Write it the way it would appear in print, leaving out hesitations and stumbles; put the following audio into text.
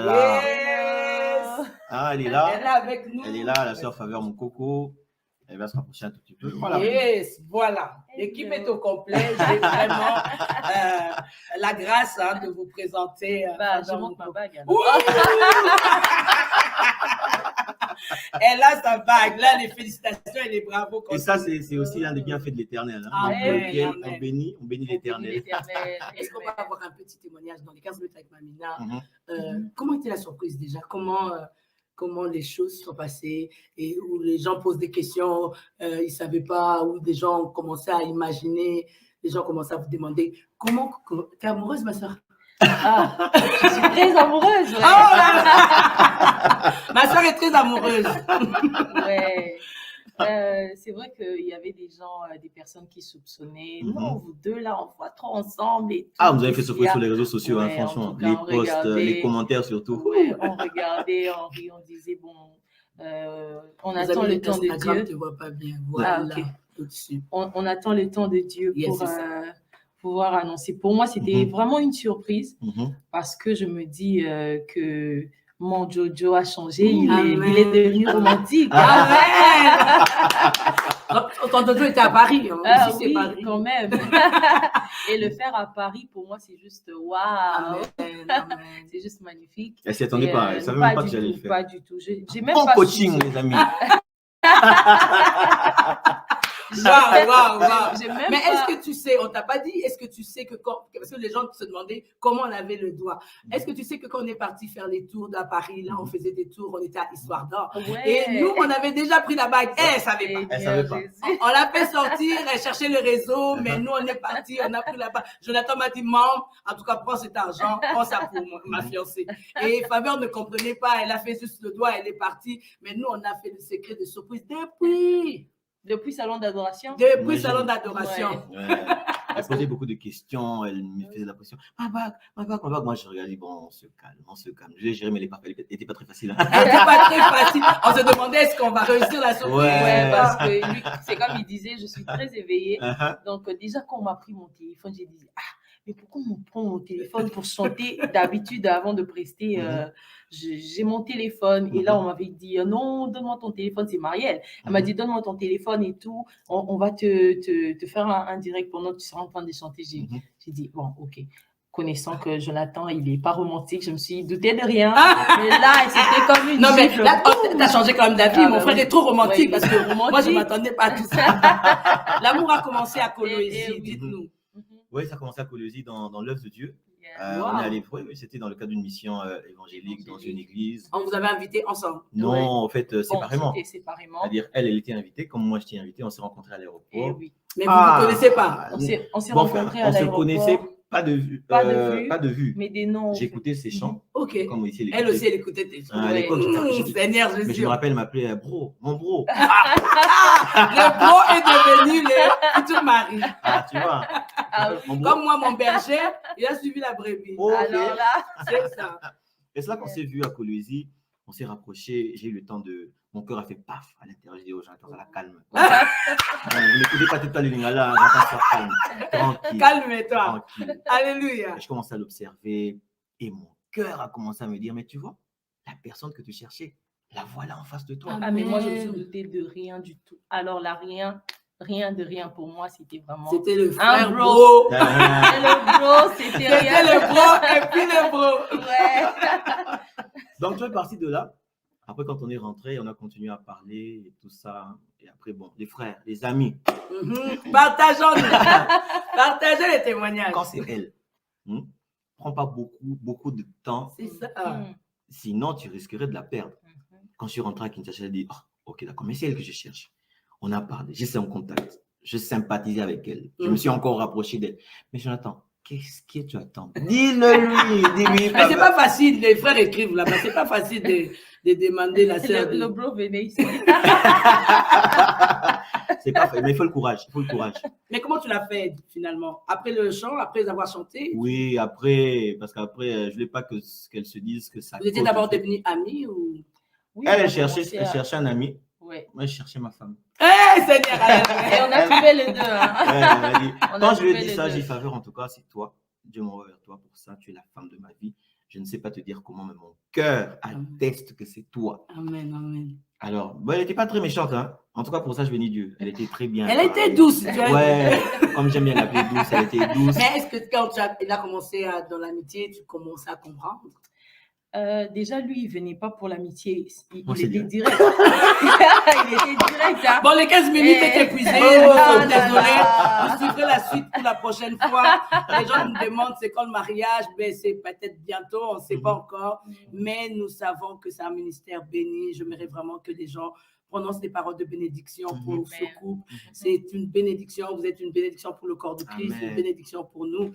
Voilà. Yes. Ah, elle est Elle est là. là avec nous. Elle est là, la sœur Faveur, mon coco. Elle va se rapprocher un tout petit peu. Voilà. Yes, voilà. L'équipe est au complet. J'ai vraiment la grâce de vous présenter. Je montre ma bague. Oui. Elle a sa bague. Là, les félicitations et les bravos. Et ça, c'est aussi un des bienfaits de l'Éternel. Hein, on bénit l'Éternel. Est-ce qu'on va avoir un petit témoignage dans les 15 minutes avec Mamina? Comment était la surprise déjà? Comment les choses sont passées et où les gens posent des questions, ils ne savaient pas, où des gens commençaient à imaginer, les gens commençaient à vous demander comment tu es amoureuse, ma soeur? Je suis très amoureuse. Ouais. Oh là. Ma soeur est très amoureuse. Ouais. C'est vrai qu'il y avait des gens, des personnes qui soupçonnaient. Non, vous deux là, on voit trop ensemble et tout. Ah, vous avez fait ce post sur les réseaux sociaux, hein, franchement. Cas, les posts, les commentaires surtout. Ouais, on regardait, on riait, on disait bon, on attend le temps de Dieu. Ne te vois pas bien. Voilà, okay. Au-dessus. On attend le temps de Dieu pour pouvoir annoncer. Pour moi, c'était vraiment une surprise parce que je me dis que mon Jojo a changé, il est devenu romantique. Amen. Ton Jojo était à Paris. Hein. Oui, Paris. Quand même. Et le faire à Paris, pour moi, c'est juste waouh. C'est juste magnifique. Elle s'y attendait pas. Elle savait même pas que j'allais le faire. Pas du tout. J'ai même pas coaching, les amis. Wow. Mais est-ce que tu sais, on t'a pas dit, est-ce que tu sais que parce que les gens se demandaient comment on avait le doigt. Est-ce que tu sais que quand on est parti faire les tours à Paris, là, on faisait des tours, on était à Histoire d'Or. Et nous, on avait déjà pris la bague. Elle savait pas. Elle savait pas. On l'a fait sortir, elle cherchait le réseau, mais nous, on est parti, on a pris la bague. Jonathan m'a dit, maman, en tout cas, prends cet argent, prends ça pour ma fiancée. Et Faveur ne comprenait pas, elle a fait juste le doigt, elle est partie. Mais nous, on a fait le secret de surprise depuis Salon d'Adoration. Depuis Salon d'Adoration. Ouais. Elle posait beaucoup de questions, elle me faisait la pression. Ma bague. Moi, je regardais, bon, on se calme. Je l'ai géré, mais elle n'était pas très facile. Hein. Elle n'était pas très facile. On se demandait est-ce qu'on va réussir la surprise. Ouais, parce que lui, c'est comme il disait, je suis très éveillée. Donc, déjà, quand on m'a pris mon téléphone, j'ai dit, mais pourquoi on me prend mon téléphone pour chanter? D'habitude, avant de prester, j'ai mon téléphone. Et là, on m'avait dit, non, donne-moi ton téléphone, c'est Marielle. Elle m'a dit, donne-moi ton téléphone et tout. On va te faire un direct pendant que tu seras en train de chanter. J'ai dit, bon, ok. Connaissant que Jonathan, il n'est pas romantique, je me suis doutée de rien. Mais là, c'était comme une... Non, mais là, t'as changé quand même d'avis. Mon frère est trop romantique parce que moi, je ne m'attendais pas à tout ça. L'amour a commencé à Coloésie, dites-nous. Oui, ça a commencé à Coloésie dans l'œuvre de Dieu. On est allé, c'était dans le cadre d'une mission évangélique dans une église. On vous avait invité ensemble? Non, en fait, séparément. Séparément. C'est-à-dire, elle était invitée, comme moi, je t'ai invité. On s'est rencontrés à l'aéroport. Oui. Mais vous ne vous connaissez pas? On s'est rencontrés à l'aéroport. On se connaissait pas de vue. Pas de vue. Mais des noms. J'écoutais ses chants. Ok. Comme ici, elle aussi, elle écoutait tes chants. À l'époque, mais je me rappelle, elle m'appelait mon bro. Le bro est devenu le futur mari. Tu vois. Comme moi, mon berger, il a suivi la brebis. Alors là, c'est ça. Et c'est là qu'on s'est vu à Coloésie. On s'est rapprochés. J'ai eu le temps de. Mon cœur a fait paf à l'intérieur. J'ai dit aux gens, attends, la calme. Vous n'écoutez pas tout à l'heure, là, calme. Tranquille. Calme-toi. Alléluia. Et je commençais à l'observer. Et mon cœur a commencé à me dire, mais tu vois, la personne que tu cherchais, la voilà en face de toi. Mais moi, je me suis doutée de rien du tout. Alors là, rien de rien pour moi, c'était vraiment... C'était le frère bro. C'était le bro, c'était rien. C'était le bro et puis le bro. Ouais. Donc, tu es parti de là. Après, quand on est rentré, on a continué à parler et tout ça. Et après, bon, les frères, les amis. Partageons les témoignages. Quand c'est elle, prends pas beaucoup de temps. C'est ça. Sinon, tu risquerais de la perdre. Quand je suis rentré à Kinshasa, j'ai dit, ok, d'accord, mais c'est elle que je cherche. On a parlé, j'étais en contact, je sympathisais avec elle. Je me suis encore rapproché d'elle. Mais Jonathan, qu'est-ce que tu attends? Dis-lui. Mais c'est pas facile, les frères écrivent là-bas, c'est pas facile de demander la sœur. Le bro venait ici. C'est pas fait, mais il faut le courage, Mais comment tu l'as fait finalement? Après le chant, après avoir chanté? Oui, après, parce qu'après, je voulais pas qu'elle se dise que ça... Vous étiez d'abord devenus amis ou... Oui, elle cherchait un ami. Ouais. Moi, je cherchais ma femme. Seigneur! Et on a trouvé les deux. Hein. Quand je lui ai dit ça, j'ai dit, Faveur, en tout cas, c'est toi. Dieu m'envoie vers toi pour ça. Tu es la femme de ma vie. Je ne sais pas te dire comment, mais mon cœur atteste que c'est toi. Amen, amen. Alors, bon, elle n'était pas très méchante, hein. En tout cas, pour ça, je bénis Dieu. Elle était très bien. Elle était douce. Tu vois. Ouais, comme j'aime bien l'appeler douce, elle était douce. Mais est-ce que quand elle a commencé dans l'amitié, tu commençais à comprendre? Déjà, lui, il ne venait pas pour l'amitié. Il c'est était bien. direct. Il était direct. Hein. Bon, les 15 minutes étaient épuisées. Désolée. On suivrait la suite pour la prochaine fois. Les gens nous demandent c'est quand le mariage. Ben, c'est peut-être bientôt, on ne sait pas encore. Mais nous savons que c'est un ministère béni. J'aimerais vraiment que les gens prononcent des paroles de bénédiction pour ce couple. C'est une bénédiction. Vous êtes une bénédiction pour le corps de Christ, Amen. une bénédiction pour nous.